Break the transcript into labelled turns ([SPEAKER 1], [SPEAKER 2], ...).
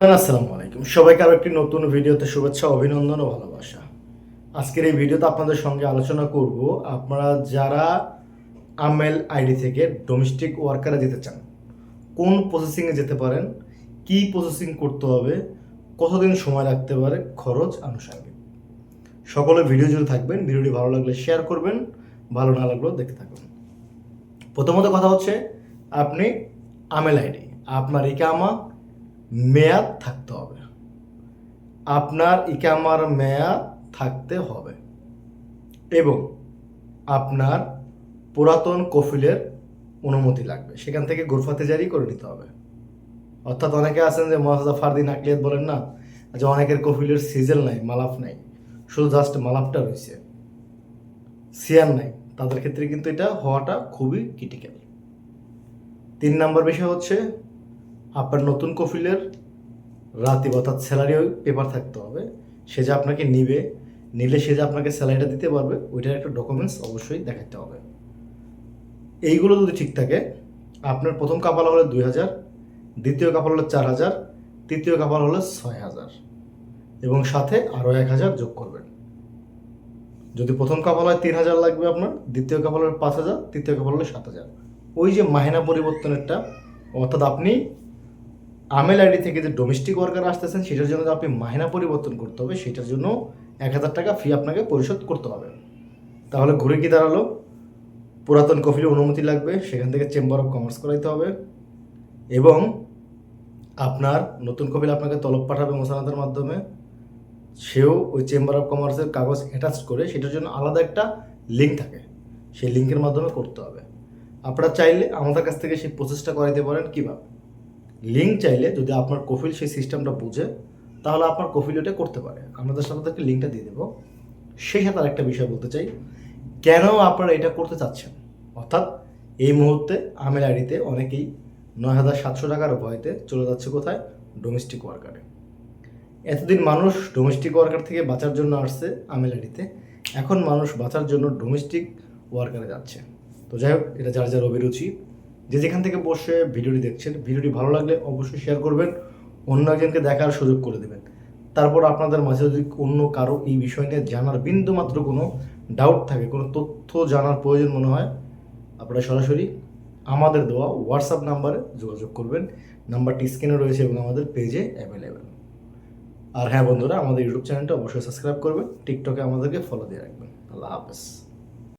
[SPEAKER 1] আসসালামু আলাইকুম সবাইকে আরো একটি নতুন ভিডিওতে শুভেচ্ছা অভিনন্দন ও ভালোবাসা। আজকের এই ভিডিওতে আপনাদের সঙ্গে আলোচনা করব আপনারা যারা আমেল আইডি থেকে ডোমেস্টিক ওয়ার্কারে যেতে চান কোন প্রসেসিংয়ে যেতে পারেন, কি প্রসেসিং করতে হবে, কতদিন সময় লাগতে পারে, খরচ আনুষঙ্গিক সকলে ভিডিও জুড়ে থাকবেন। ভিডিওটি ভালো লাগলে শেয়ার করবেন, ভালো না লাগলেও দেখতে থাকবেন। প্রথমত কথা হচ্ছে আপনি আমেল আইডি আপনার ইকামা মেয়াদ থাকতে হবে। আপনার ইকামার মেয়াদ থাকতে হবে এবং আপনার পুরাতন কফিলের অনুমতি লাগবে, সেখান থেকে গোরফাতে জারি করে নিতে হবে। অর্থাৎ অনেকে আছেন যে মহাজা ফারদিন আকলিয়াত বলেন না, যে অনেকের কফিলের সিজেল নাই, মালাফ নাই, শুধু জাস্ট মালাফটা রয়েছে, সিয়ার নাই, তাদের ক্ষেত্রে কিন্তু এটা হওয়াটা খুবই ক্রিটিক্যাল। 3 নম্বর বিষয় হচ্ছে আপনার নতুন কফিলের রাতিব অর্থাৎ স্যালারিও পেপার থাকতে হবে। সে যে আপনাকে নিলে সে যে আপনাকে স্যালারিটা দিতে পারবে, ওইটার একটা ডকুমেন্টস অবশ্যই দেখাতে হবে। এইগুলো যদি ঠিক থাকে, আপনার প্রথম কাফালা হলে 2000, দ্বিতীয় কাফালা হলে 4000, তৃতীয় কাফালা হলে 6000 এবং সাথে আরও 1000 যোগ করবেন। যদি প্রথম কাফালা হয় 3000 লাগবে আপনার, দ্বিতীয় কাফালা হলে 5000, তৃতীয় কাফালা হলে 7000। ওই যে মাহিনা পরিবর্তনেরটা, অর্থাৎ আপনি আমেল আইডি থেকে যে ডোমেস্টিক ওয়ার্কার আসতেছেন সেটার জন্য আপনি মাহিনা পরিবর্তন করতে হবে, সেটার জন্য 1000 টাকা ফি আপনাকে পরিশোধ করতে হবে। তাহলে ঘুরে কি দাঁড়ালো, পুরাতন কফিলের অনুমতি লাগবে, সেখান থেকে চেম্বার অফ কমার্স করাইতে হবে এবং আপনার নতুন কফিল আপনাকে তলব পাঠাবে মোসানাদের মাধ্যমে, সেও ওই চেম্বার অফ কমার্সের কাগজ অ্যাটাচ করে, সেটার জন্য আলাদা একটা লিঙ্ক থাকে, সেই লিঙ্কের মাধ্যমে করতে হবে। আপনারা চাইলে আমাদের কাছ থেকে সেই প্রসেসটা করাইতে পারেন। কীভাবে? লিঙ্ক চাইলে যদি আপনার কফিল সেই সিস্টেমটা বুঝে, তাহলে আপনার কফিল ওটা করতে পারে। আমাদের সাথে তাকে লিঙ্কটা দিয়ে দেবো। সেই সাথে আরেকটা বিষয় বলতে চাই, কেন আপনারা এটা করতে চাচ্ছেন। অর্থাৎ এই মুহূর্তে আমেল আইডিতে অনেকেই 9700 টাকার ভয়তে চলে যাচ্ছে কোথায়, ডোমেস্টিক ওয়ার্কারে। এতদিন মানুষ ডোমেস্টিক ওয়ার্কার থেকে বাঁচার জন্য আসছে আমেল আইডিতে, এখন মানুষ বাঁচার জন্য ডোমেস্টিক ওয়ার্কারে যাচ্ছে। তো যাই হোক, এটা যার যার অভিরুচি। যে যেখান থেকে বসে ভিডিওটি দেখছেন, ভিডিওটি ভালো লাগলে অবশ্যই শেয়ার করবেন, অন্য একজনকে দেখার সুযোগ করে দেবেন। তারপর আপনাদের মাঝে যদি অন্য কারো এই বিষয় নিয়ে জানার বিন্দুমাত্র কোনো ডাউট থাকে, কোনো তথ্য জানার প্রয়োজন মনে হয়, আপনারা সরাসরি আমাদের দেওয়া হোয়াটসঅ্যাপ নাম্বারে যোগাযোগ করবেন। নাম্বারটি স্ক্রিনে রয়েছে এবং আমাদের পেজে অ্যাভেলেবেল। আর হ্যাঁ বন্ধুরা, আমাদের ইউটিউব চ্যানেলটা অবশ্যই সাবস্ক্রাইব করবেন, টিকটকে আমাদেরকে ফলো দিয়ে রাখবেন। আল্লাহ হাফেজ।